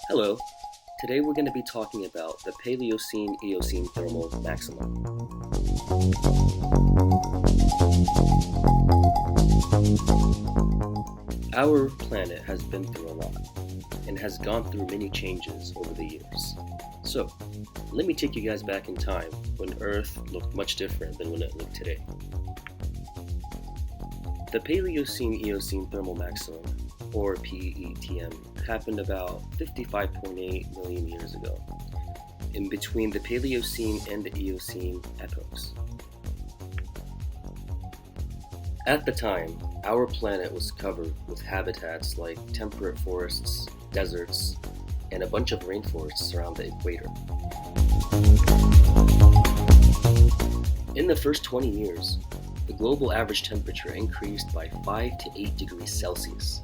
Hello, today we're going to be talking about the Paleocene-Eocene thermal maximum. Our planet has been through a lot and has gone through many changes over the years. So, let me take you guys back in time when Earth looked much different than when it looked today. The Paleocene-Eocene thermal maximum, or PETM, happened about 55.8 million years ago, in between the Paleocene and the Eocene epochs. At the time, our planet was covered with habitats like temperate forests, deserts, and a bunch of rainforests around the equator. In the first 20 years, the global average temperature increased by 5 to 8 degrees Celsius.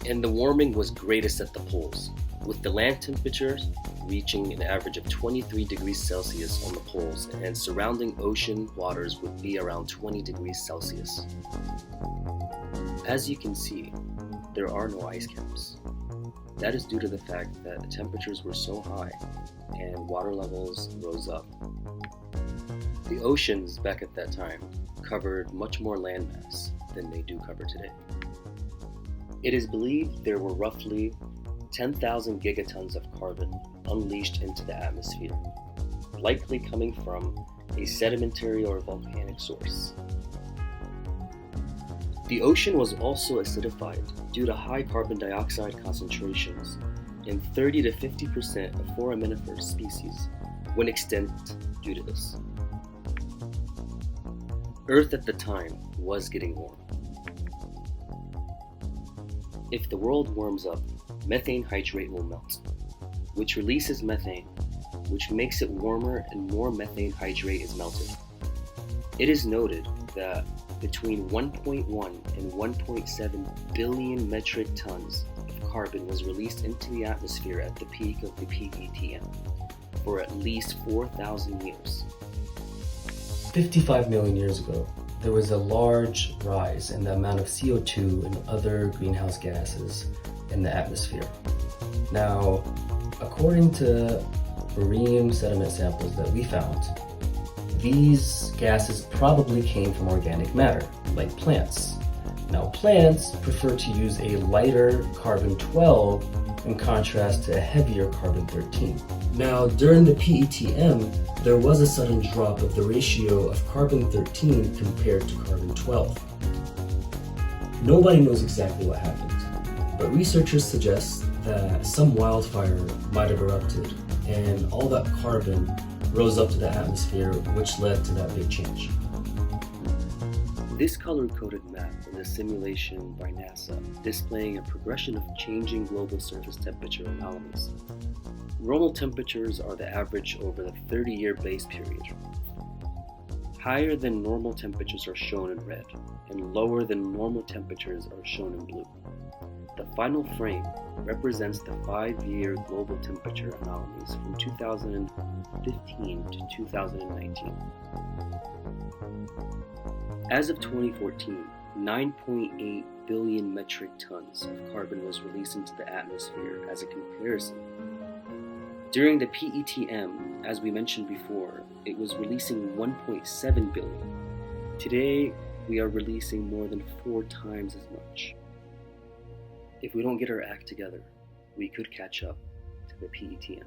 And the warming was greatest at the poles, with the land temperatures reaching an average of 23 degrees Celsius on the poles, and surrounding ocean waters would be around 20 degrees Celsius. As you can see, there are no ice caps. That is due to the fact that the temperatures were so high and water levels rose up. The oceans back at that time covered much more landmass than they do cover today. It is believed there were roughly 10,000 gigatons of carbon unleashed into the atmosphere, likely coming from a sedimentary or volcanic source. The ocean was also acidified due to high carbon dioxide concentrations, and 30 to 50% of foraminifer species went extinct due to this. Earth at the time was getting warm. If the world warms up, methane hydrate will melt, which releases methane, which makes it warmer and more methane hydrate is melted. It is noted that between 1.1 and 1.7 billion metric tons of carbon was released into the atmosphere at the peak of the PETM for at least 4,000 years. 55 million years ago, there was a large rise in the amount of CO2 and other greenhouse gases in the atmosphere. Now, according to marine sediment samples that we found, these gases probably came from organic matter, like plants. Now, plants prefer to use a lighter carbon-12 in contrast to a heavier carbon-13. Now, during the PETM, there was a sudden drop of the ratio of carbon-13 compared to carbon-12. Nobody knows exactly what happened, but researchers suggest that some wildfire might have erupted and all that carbon rose up to the atmosphere, which led to that big change. This color-coded map is a simulation by NASA displaying a progression of changing global surface temperature anomalies. Normal temperatures are the average over the 30-year base period. Higher than normal temperatures are shown in red, and lower than normal temperatures are shown in blue. The final frame represents the 5-year global temperature anomalies from 2015 to 2019. As of 2014, 9.8 billion metric tons of carbon was released into the atmosphere as a comparison. During the PETM, as we mentioned before, it was releasing 1.7 billion. Today, we are releasing more than 4 times as much. If we don't get our act together, we could catch up to the PETM.